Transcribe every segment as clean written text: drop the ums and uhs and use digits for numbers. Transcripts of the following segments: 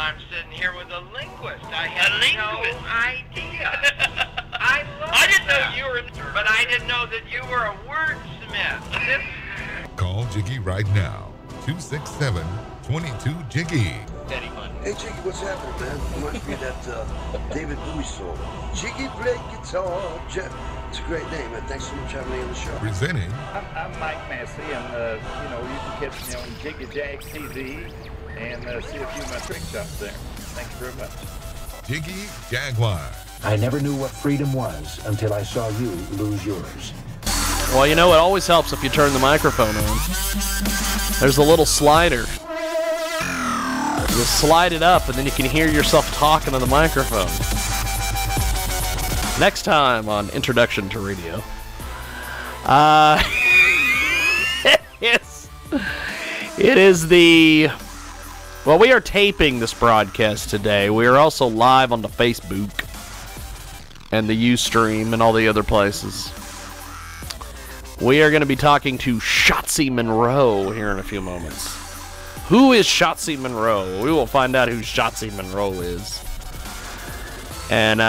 I'm sitting here with a linguist. I had no idea. I didn't know you were, but I didn't know that you were a wordsmith. Call Jiggy right now. 267-22-JIGGY. Steady money. Hey, Jiggy, what's happening, man? Reminds me of that David Bowie song. Jiggy play guitar. It's a great name, man. Thanks so much for having me on the show. Presenting. I'm Mike Massey, and you can catch me on Jiggy Jag TV and see a few of my trick shots there. Thank you very much. Jiggy Jaguar. I never knew what freedom was until I saw you lose yours. Well, you know, it always helps if you turn the microphone on. There's a little slider. You slide it up, and then you can hear yourself talking to the microphone. Next time on Introduction to Radio. It is the... Well, we are taping this broadcast today. We are also live on the Facebook and the Ustream and all the other places. We are going to be talking to Shotzi Monroe here in a few moments. Who is Shotzi Monroe? We will find out who Shotzi Monroe is. And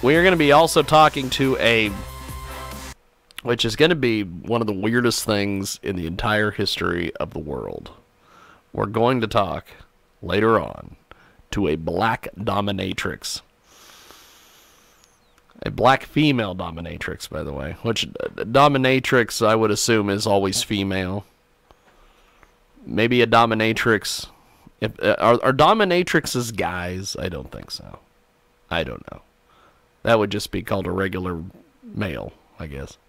we are going to be also talking to which is going to be one of the weirdest things in the entire history of the world. We're going to talk later on to a black dominatrix. A black female dominatrix, by the way. Which, dominatrix, I would assume, is always female. Maybe a dominatrix. Are dominatrixes guys? I don't think so. I don't know. That would just be called a regular male, I guess.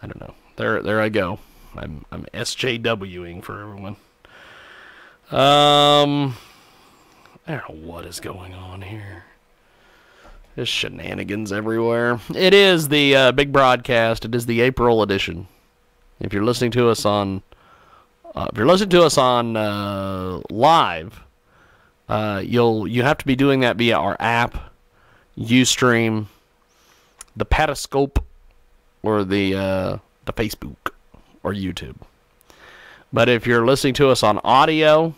I don't know. There I go. I'm SJWing for everyone. I don't know what is going on here. There's shenanigans everywhere. It is the big broadcast. It is the April edition. If you're listening to us on, live, you have to be doing that via our app, Ustream, the Periscope, or the Facebook or YouTube. But if you're listening to us on audio,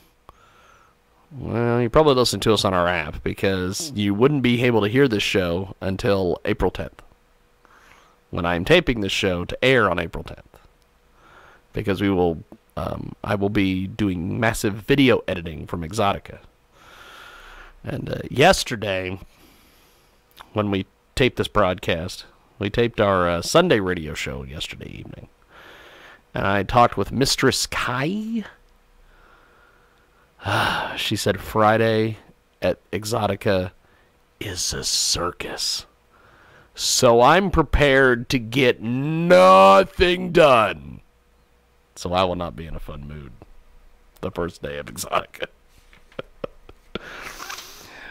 well, you're probably listening to us on our app, because you wouldn't be able to hear this show until April 10th, when I'm taping this show to air on April 10th. Because I will be doing massive video editing from Exotica. And yesterday, when we taped this broadcast, we taped our Sunday radio show yesterday evening. And I talked with Mistress Kai. She said Friday at Exotica is a circus. So I'm prepared to get nothing done. So I will not be in a fun mood the first day of Exotica.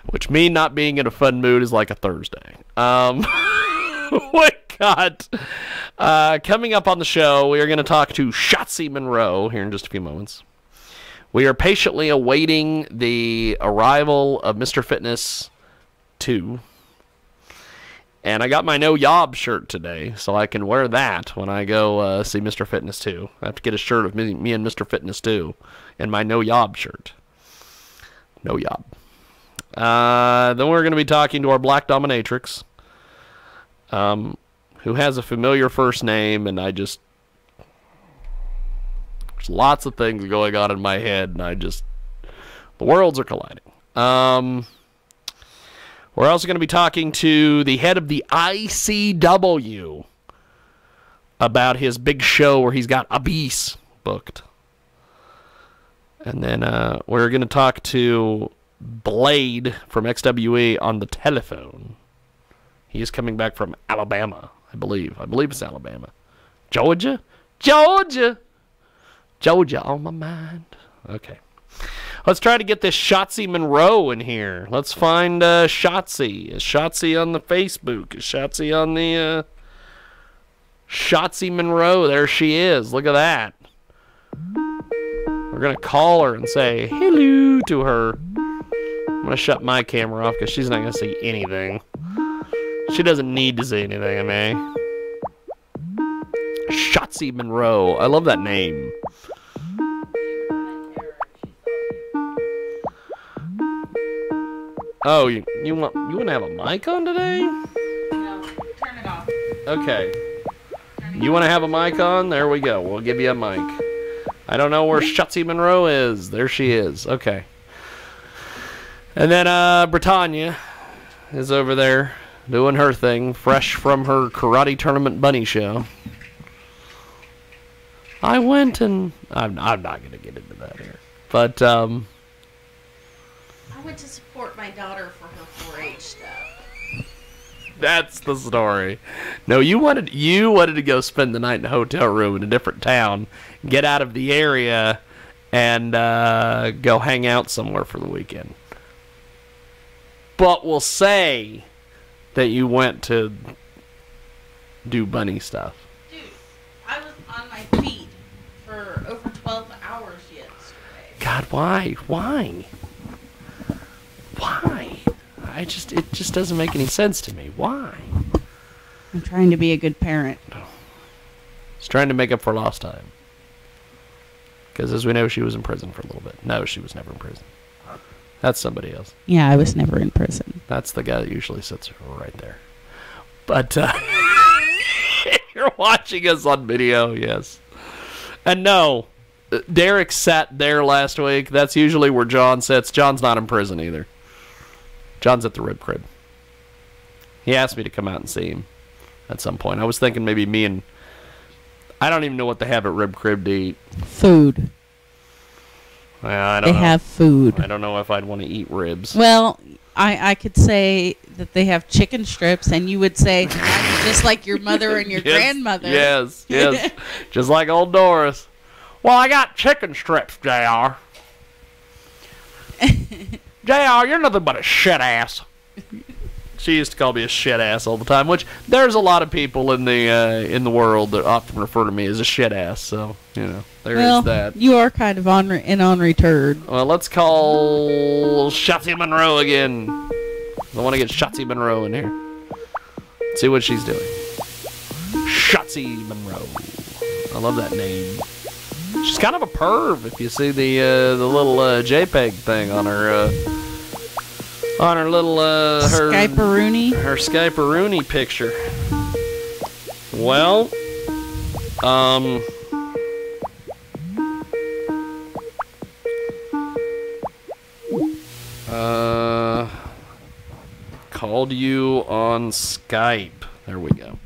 Which me not being in a fun mood is like a Thursday. What God. Coming up on the show, we are going to talk to Shotzi Monroe here in just a few moments. We are patiently awaiting the arrival of Mr. Fitness 2. And I got my No Yob shirt today, so I can wear that when I go see Mr. Fitness 2. I have to get a shirt of me and Mr. Fitness 2 and my No Yob shirt. No Yob. Then we're going to be talking to our black dominatrix, who has a familiar first name, and there's lots of things going on in my head, and the worlds are colliding. We're also going to be talking to the head of the ICW about his big show where he's got Abyss booked. And then we're going to talk to Blade from XWE on the telephone. He is coming back from Alabama, I believe. I believe it's Alabama. Georgia on my mind. Okay. Let's try to get this Shotzi Monroe in here. Let's find Shotzi. Is Shotzi on the Facebook? Is Shotzi on the Shotzi Monroe? There she is. Look at that. We're going to call her and say hello to her. I'm going to shut my camera off because she's not going to see anything. She doesn't need to see anything, I mean. Shotzi Monroe. I love that name. Oh, you want to have a mic on today? No, turn it off. Okay. You want to have a mic on? There we go. We'll give you a mic. I don't know where Shotzi Monroe is. There she is. Okay. And then Britannia is over there doing her thing, fresh from her karate tournament bunny show. I went and I'm not going to get into that here. But I went to support my daughter for her 4-H stuff. that's the story. No, you wanted to go spend the night in a hotel room in a different town, get out of the area, and go hang out somewhere for the weekend. But we'll say that you went to do bunny stuff. Dude, I was on my feet for over 12 hours yesterday. God, why? Why? It just doesn't make any sense to me. Why? I'm trying to be a good parent. He's trying to make up for lost time. Because as we know, she was in prison for a little bit. No, she was never in prison. That's somebody else. Yeah, I was never in prison. That's the guy that usually sits right there. But if you're watching us on video, yes. And no, Derek sat there last week. That's usually where John sits. John's not in prison either. John's at the Rib Crib. He asked me to come out and see him at some point. I was thinking maybe me and... I don't even know what they have at Rib Crib to eat. Food. I don't know. They have food. I don't know if I'd want to eat ribs. Well, I could say that they have chicken strips, and you would say, just like your mother and your grandmother. Yes. Just like old Doris. Well, I got chicken strips, JR. JR, you're nothing but a shit ass. She used to call me a shit ass all the time, which there's a lot of people in the world that often refer to me as a shit ass. So, there is that. You are kind of an ornery turd. Well, let's call Shotzi Monroe again. I want to get Shotzi Monroe in here. See what she's doing. Shotzi Monroe. I love that name. She's kind of a perv if you see the little JPEG thing on her little her Skype-a-rooney picture. Well, called you on Skype. There we go.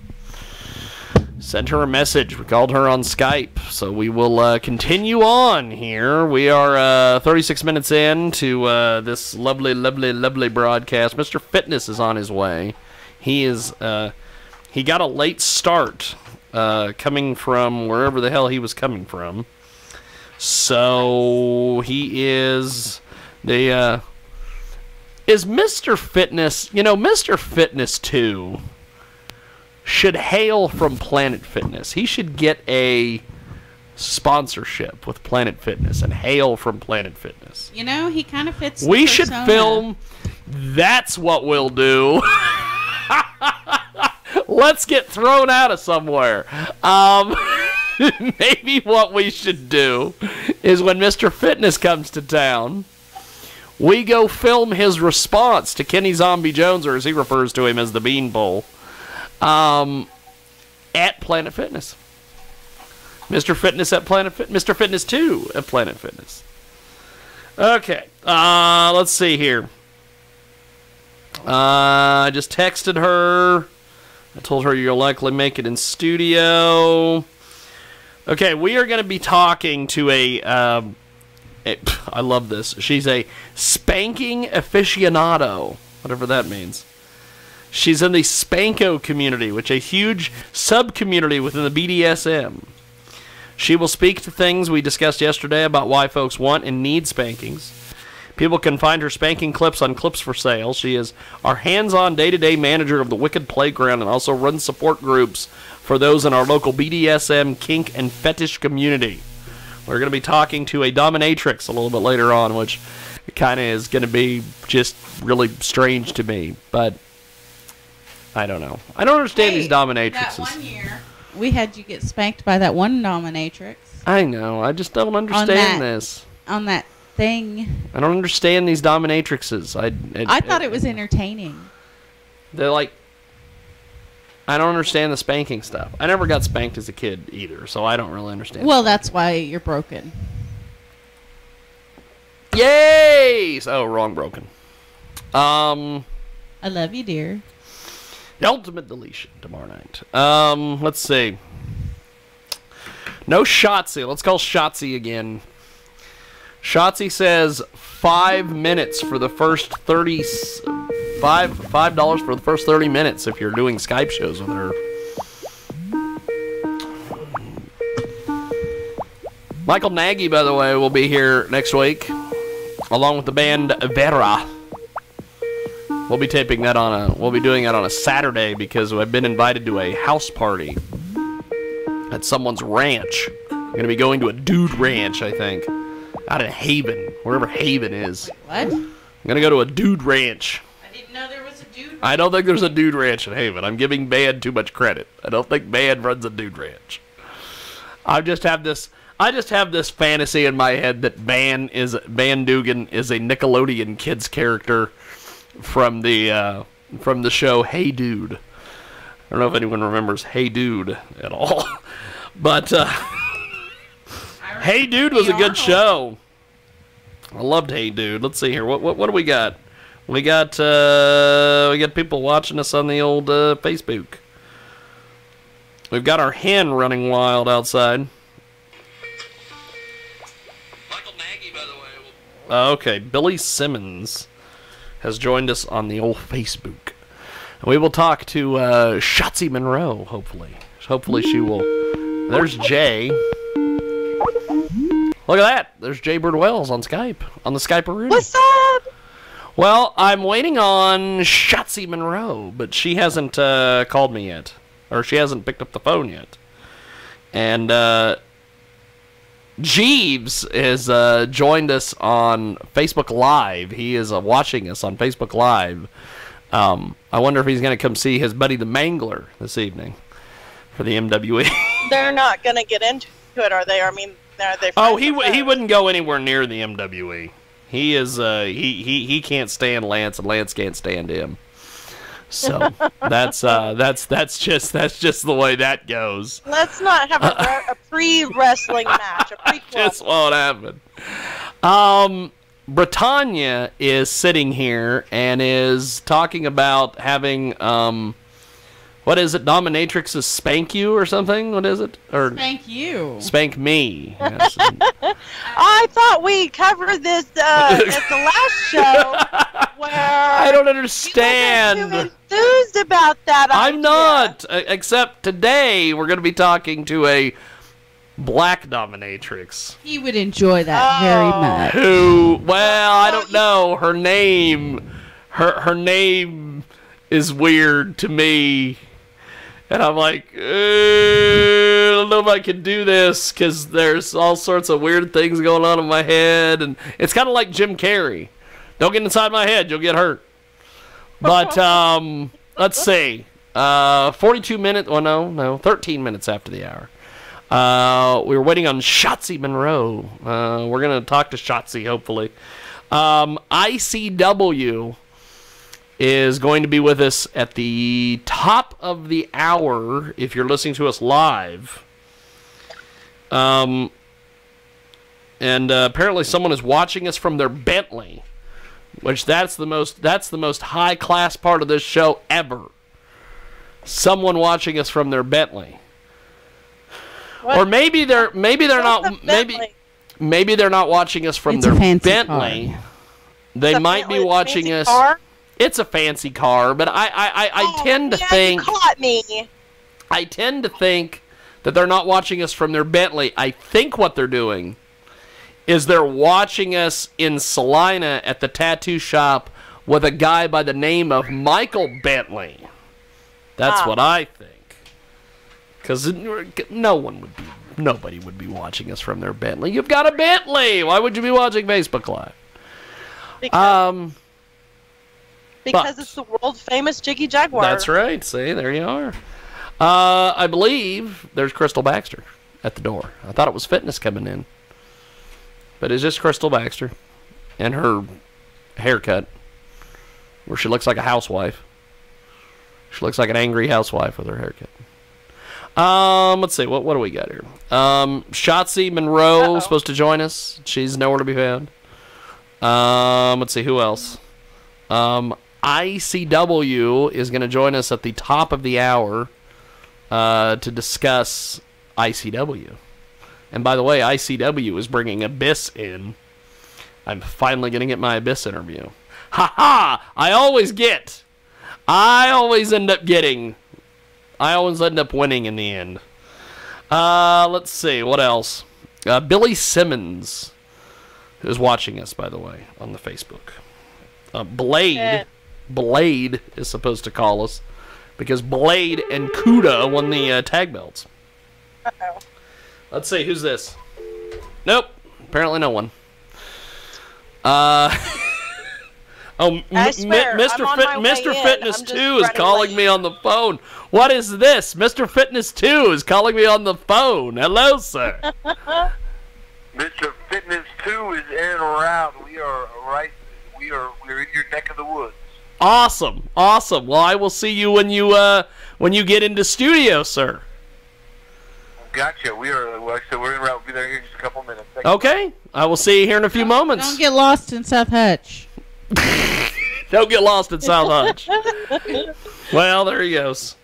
Sent her a message. We called her on Skype. So we will continue on here. We are 36 minutes in to this lovely, lovely, lovely broadcast. Mr. Fitness is on his way. He got a late start coming from wherever the hell he was coming from. So he is Mr. Fitness, Mr. Fitness 2 should hail from Planet Fitness. He should get a sponsorship with Planet Fitness and hail from Planet Fitness. He kind of fits We should film. That's what we'll do. Let's get thrown out of somewhere. Maybe what we should do is when Mr. Fitness comes to town, we go film his response to Kenny Zombie Jones, or as he refers to him as the Beanpole, at Planet Fitness. Mr. Fitness at Planet Fitness. Mr. Fitness 2 at Planet Fitness. Okay. Let's see here. I just texted her. I told her you'll likely make it in studio. Okay, we are going to be talking to I love this. She's a spanking aficionado, whatever that means. She's in the Spanko community, which is a huge sub-community within the BDSM. She will speak to things we discussed yesterday about why folks want and need spankings. People can find her spanking clips on Clips for Sale. She is our hands-on day-to-day manager of the Wicked Playground and also runs support groups for those in our local BDSM, kink, and fetish community. We're going to be talking to a dominatrix a little bit later on, which kind of is going to be just really strange to me, but I don't know. I don't understand these dominatrixes. That one year, we had you get spanked by that one dominatrix. I know. I just don't understand this. On that thing. I don't understand these dominatrixes. I thought it was entertaining. They're like, I don't understand the spanking stuff. I never got spanked as a kid either, so I don't really understand. Well, that's why you're broken. Yay! Oh, wrong broken. I love you, dear. The ultimate deletion tomorrow night. Let's see. No Shotzi. Let's call Shotzi again. Shotzi says $5 for the first 30. $5 for the first 30 minutes if you're doing Skype shows with her. Michael Nagy, by the way, will be here next week, along with the band Vera. We'll be taping that we'll be doing that on a Saturday because I've been invited to a house party at someone's ranch. I'm going to be going to a dude ranch, I think, out in Haven, wherever Haven is. What? I'm going to go to a dude ranch. I didn't know there was a dude ranch. I don't think there's a dude ranch in Haven. I'm giving Band too much credit. I don't think Band runs a dude ranch. I just have this fantasy in my head that Van Dugan is a Nickelodeon kids character from the show Hey Dude. I don't know if anyone remembers Hey Dude at all, but Hey Dude was a good show. I loved Hey Dude. Let's see here. What do we got? We got people watching us on the old Facebook. We've got our hen running wild outside. Michael Nagy, by the way. Okay, Billy Simmons has joined us on the old Facebook. We will talk to Shotzi Monroe, hopefully. Hopefully she will. There's Jay. Look at that. There's Jay Birdwells on Skype. On the Skype-a-roo. What's up? Well, I'm waiting on Shotzi Monroe, but she hasn't called me yet. Or she hasn't picked up the phone yet. And Jeeves has joined us on Facebook Live. He is watching us on Facebook Live. I wonder if he's going to come see his buddy the Mangler this evening for the MWE. They're not going to get into it, are they? I mean, are they? Oh, he wouldn't go anywhere near the MWE. He is he can't stand Lance, and Lance can't stand him. So that's just the way that goes. Let's not have a pre-wrestling match. A prequel. Just won't happen. Britannia is sitting here and is talking about having what is it? Dominatrixes spank you or something? What is it? Or spank you? Spank me. Yes. I thought we covered this at the last show. Where I don't understand. You were too enthused about that idea. I'm not. Except today we're going to be talking to a black dominatrix. He would enjoy that very much. Who? Well, I don't know. Her name. Her name is weird to me. And I'm like, I don't know if I can do this because there's all sorts of weird things going on in my head. And it's kind of like Jim Carrey. Don't get inside my head. You'll get hurt. But let's see. 42 minutes. Well, no. 13 minutes after the hour. We were waiting on Shotzi Monroe. We're going to talk to Shotzi, hopefully. ICW is going to be with us at the top of the hour if you're listening to us live. And apparently someone is watching us from their Bentley, which that's the most high class part of this show ever. Someone watching us from their Bentley. What? Or maybe they're not maybe they're not watching us from their Bentley. Car. They might be watching us. Car? It's a fancy car, but I tend to think. You caught me. I tend to think that they're not watching us from their Bentley. I think what they're doing is they're watching us in Salina at the tattoo shop with a guy by the name of Michael Bentley. That's what I think. Because nobody would be watching us from their Bentley. You've got a Bentley. Why would you be watching Facebook Live? Because it's the world famous Jiggy Jaguar. That's right. See, there you are. I believe there's Crystal Baxter at the door. I thought it was Fitness coming in. But it's just Crystal Baxter. and her haircut, where she looks like a housewife. She looks like an angry housewife with her haircut. Let's see, what do we got here? Shotzi Monroe supposed to join us. She's nowhere to be found. Let's see, who else? ICW is going to join us at the top of the hour to discuss ICW. And by the way, ICW is bringing Abyss in. I'm finally going to get my Abyss interview. Ha-ha! I always end up winning in the end. Let's see, what else? Billy Simmons is watching us, by the way, on the Facebook. Blade is supposed to call us because Blade and Kuda won the tag belts. Uh-oh. Let's see, who's this? Nope, apparently no one. Mr. Fitness 2 is calling me on the phone. What is this? Mr. Fitness 2 is calling me on the phone. Hello, sir. Mr. Fitness 2 is in route. We're in your neck of the woods. Awesome. Well, I will see you when you get into studio, sir. Gotcha. We're en route. We'll be there here in just a couple minutes. Okay. I will see you here in a few moments. Don't get lost in South Hutch. Don't get lost in South Hutch. Well, there he goes.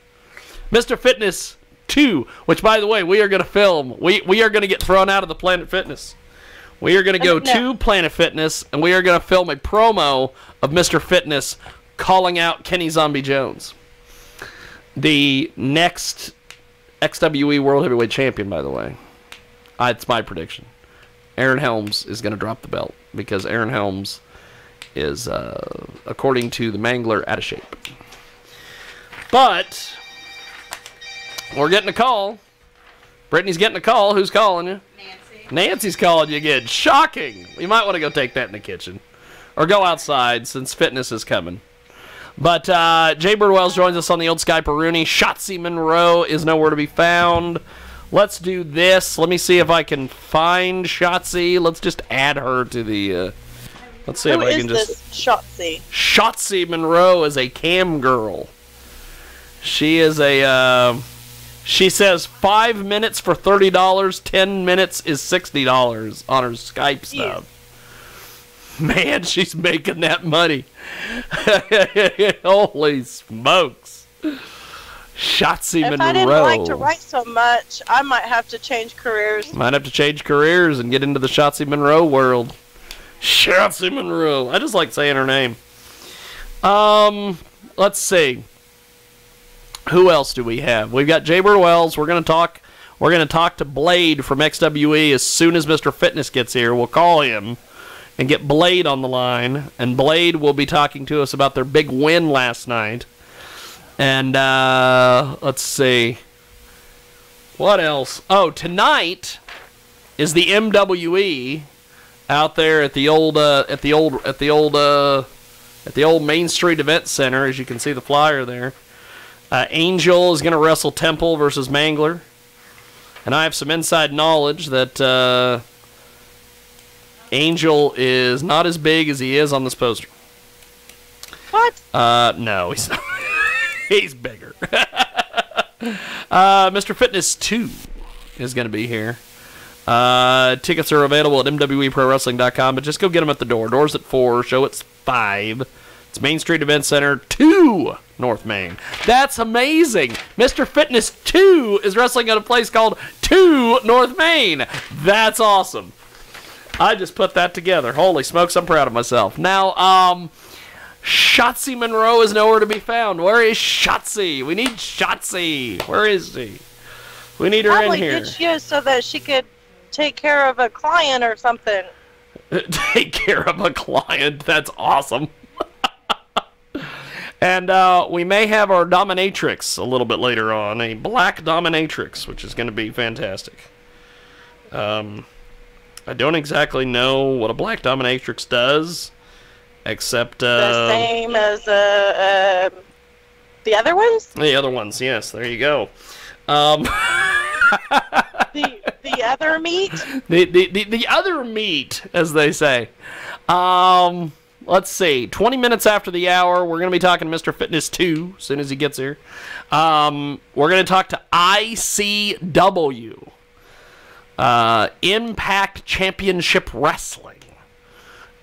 Mr. Fitness 2, which, by the way, we are going to film. We are going to get thrown out of the Planet Fitness. We are going to go to Planet Fitness, and we are going to film a promo of Mr. Fitness calling out Kenny Zombie Jones. The next XWE World Heavyweight Champion, by the way. It's my prediction. Aaron Helms is going to drop the belt because Aaron Helms is, according to the Mangler, out of shape. But we're getting a call. Brittany's getting a call. Who's calling you? Nancy. Nancy's calling you again. Shocking. You might want to go take that in the kitchen. Or go outside since fitness is coming. But Jay Birdwells joins us on the old Sky Rooney. Shotzi Monroe is nowhere to be found. Let's do this. Let me see if I can find Shotzi. Let's just add her to the... let's see if I can just... Who is this Shotzi? Shotzi Monroe is a cam girl. She is a... she says 5 minutes for $30, 10 minutes is $60 on her Skype stuff. Man, she's making that money. Holy smokes. Shotzi Monroe. If I didn't like to write so much, I might have to change careers. Might have to change careers and get into the Shotzi Monroe world. Shotzi Monroe. I just like saying her name. Let's see. Who else do we have? We've got Jay Birdwells. We're gonna talk to Blade from XWE as soon as Mr. Fitness gets here. We'll call him and get Blade on the line, and Blade will be talking to us about their big win last night. And let's see, what else? Oh, tonight is the MWE out there at the old Main Street Event Center, as you can see the flyer there. Angel is going to wrestle Temple versus Mangler, and I have some inside knowledge that Angel is not as big as he is on this poster. What? No, he's not. He's bigger. Mr. Fitness 2 is going to be here. Tickets are available at mweprowrestling.com, but just go get them at the door. Doors at 4, show it's 5. It's Main Street Event Center 2, North Main. That's amazing. Mr. Fitness 2 is wrestling at a place called 2 North Main. That's awesome. I just put that together. Holy smokes, I'm proud of myself. Now, Shotzi Monroe is nowhere to be found. Where is Shotzi? We need Shotzi. Where is she? We need her in here. Probably get you so that she could take care of a client or something. Take care of a client? That's awesome. And we may have our dominatrix a little bit later on, a black dominatrix, which is going to be fantastic. I don't exactly know what a black dominatrix does, except... the same as the other ones? The other ones, yes. There you go. The other meat? The other meat, as they say. Let's see. 20 minutes after the hour, we're going to be talking to Mr. Fitness 2 as soon as he gets here. We're going to talk to ICW, Impact Championship Wrestling,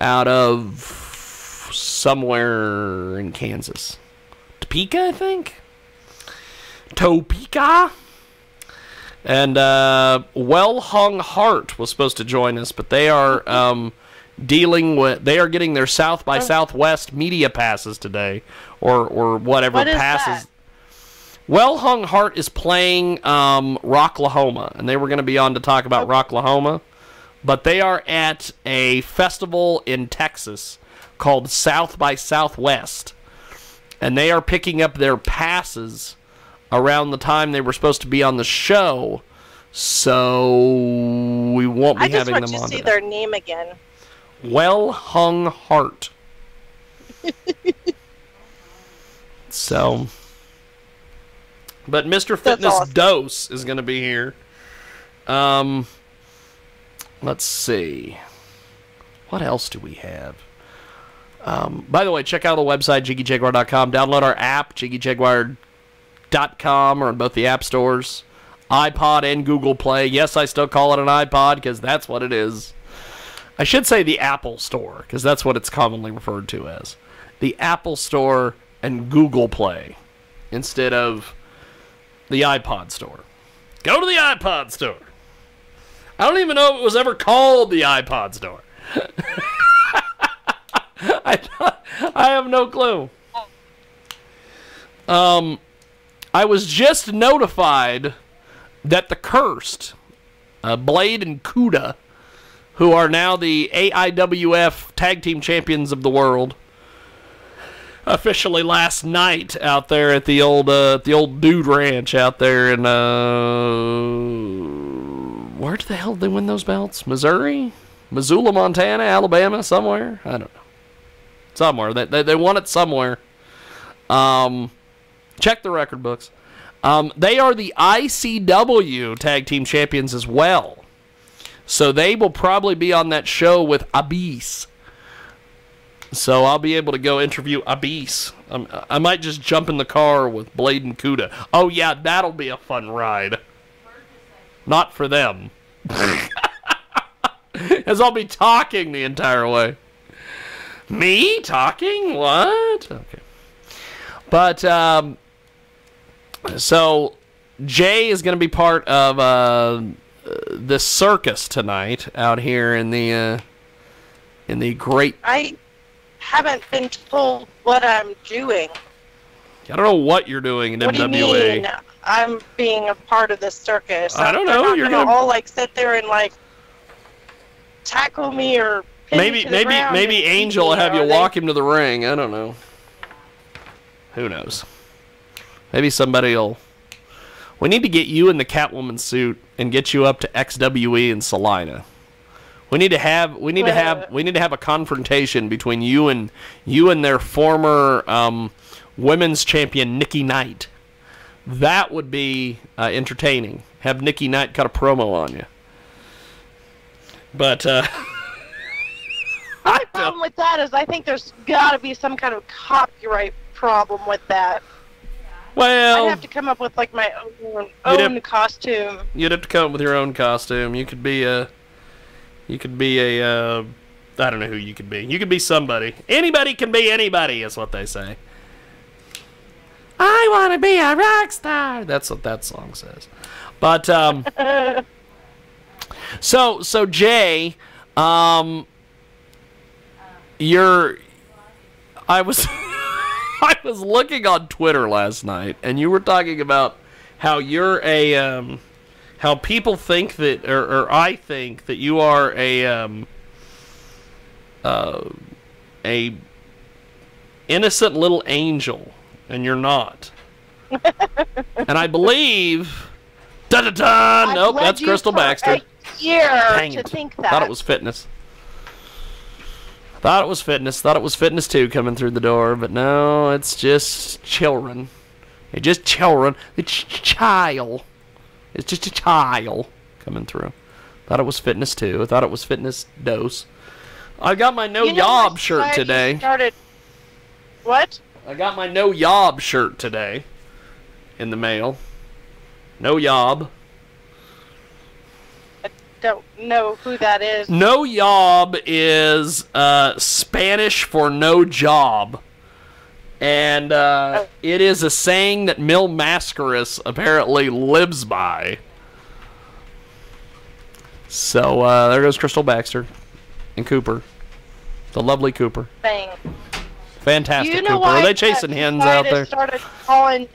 out of somewhere in Kansas. Topeka, I think? Topeka? And Well Hung Heart was supposed to join us, but they are they are getting their South by Southwest media passes today, or whatever what is passes. That? Well Hung Heart is playing Rocklahoma, and they were going to be on to talk about Rocklahoma, but they are at a festival in Texas called South by Southwest, and they are picking up their passes around the time they were supposed to be on the show, so we won't be having them on. I just want to see their name again. Well Hung Heart. So, but Mr. Fitness awesome. Dose is going to be here. Let's see. What else do we have? By the way, check out the website, JiggyJaguar.com. Download our app, JiggyJaguar.com, or on both the app stores, iPod and Google Play. Yes, I still call it an iPod because that's what it is. I should say the Apple Store, because that's what it's commonly referred to as. The Apple Store and Google Play instead of the iPod Store. Go to the iPod Store. I don't even know if it was ever called the iPod Store. I have no clue. I was just notified that the Cursed, Blade and Kuda, who are now the AIWF Tag Team Champions of the World, officially last night out there at the old Dude Ranch out there in where the hell did they win those belts? Missouri, Missoula, Montana, Alabama, somewhere. I don't know. Somewhere they won it somewhere. Check the record books. They are the ICW Tag Team Champions as well. So they will probably be on that show with Abyss. So I'll be able to go interview Abyss. I might just jump in the car with Blade and Kuda. Oh yeah, that'll be a fun ride. Not for them. As I'll be talking the entire way. Me? Talking? What? Okay. But, so, Jay is going to be part of the circus tonight out here in the great... I haven't been told what I'm doing. I don't know what you're doing in what MWA. Do you mean I'm being a part of the circus? I don't know. You're gonna all like sit there and like tackle me or pin me to the ground maybe and Angel will beat me, have you or walk him to the ring. I don't know. Who knows? Maybe somebody will. We need to get you in the Catwoman suit and get you up to XWE in Salina. We need to have a confrontation between you and their former women's champion Nikki Knight. That would be entertaining. Have Nikki Knight cut a promo on you. But my problem with that is I think there's got to be some kind of copyright problem with that. Well, I'd have to come up with like my own costume. You'd have to come up with your own costume. You could be a I don't know who you could be. You could be somebody. Anybody can be anybody, is what they say. I want to be a rock star. That's what that song says. But so Jay, I was I was looking on Twitter last night, and you were talking about how you're a how people think that, or I think that you are a innocent little angel, and you're not. And I believe, dun-dun-dun, nope, that's Crystal Baxter. Dang it. Think that. Thought it was Fitness. Thought it was Fitness 2 coming through the door, but no, it's just children. It's just children. It's child. It's just a child coming through. Thought it was Fitness 2. I thought it was Fitness Dose. I got my No You know Yob what shirt society today. Started. What? I got my No Yob shirt today in the mail. No Yob. I don't know who that is. No Yob is Spanish for no job. And it is a saying that Mil Mascaris apparently lives by. So there goes Crystal Baxter and Cooper. The lovely Cooper. Thing. Fantastic You know Cooper. why Are they chasing hens out there? Started calling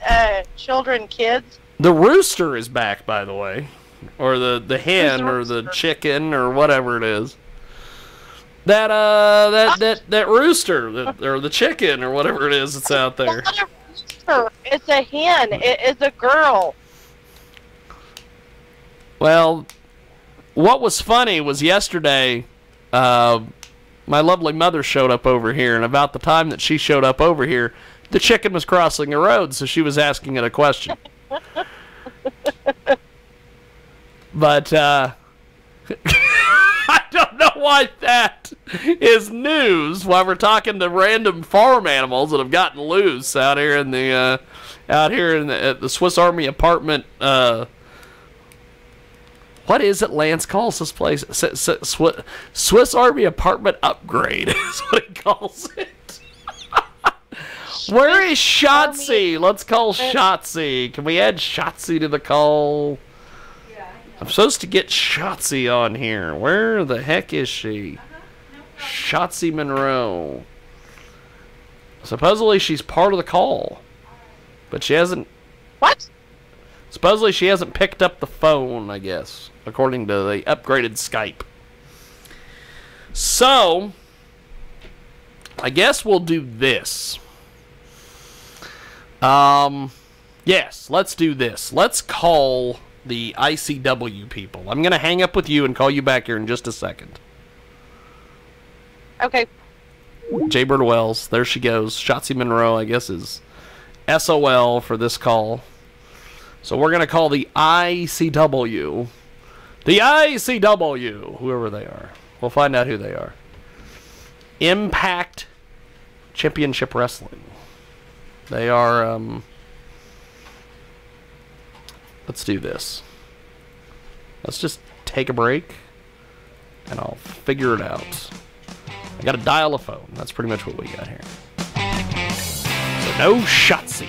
children kids. The rooster is back, by the way. Or the hen or the chicken or whatever it is. That rooster or the chicken or whatever it is that's out there. It's not a rooster. It's a hen. It's a girl. Well, what was funny was yesterday, my lovely mother showed up over here, and about the time that she showed up over here, the chicken was crossing the road, so she was asking it a question. But, I don't know why that is news while we're talking to random farm animals that have gotten loose out here in the, at the Swiss Army apartment, what is it Lance calls this place? Swiss Army apartment upgrade is what he calls it. Where is Shotzi? Let's call Shotzi. Can we add Shotzi to the call? I'm supposed to get Shotzi on here. Where the heck is she? Shotzi Monroe. Supposedly she's part of the call. But she hasn't... What? Supposedly she hasn't picked up the phone, I guess, according to the upgraded Skype. So, I guess we'll do this. Yes, let's do this. Let's call the ICW people. I'm going to hang up with you and call you back here in just a second. Okay. Jaybird Wells, there she goes. Shotzi Monroe, I guess, is SOL for this call. So we're going to call the ICW. The ICW, whoever they are. We'll find out who they are. Impact Championship Wrestling. They are, let's do this. Let's just take a break, and I'll figure it out. I got to dial a phone. That's pretty much what we got here. So no Shotzi.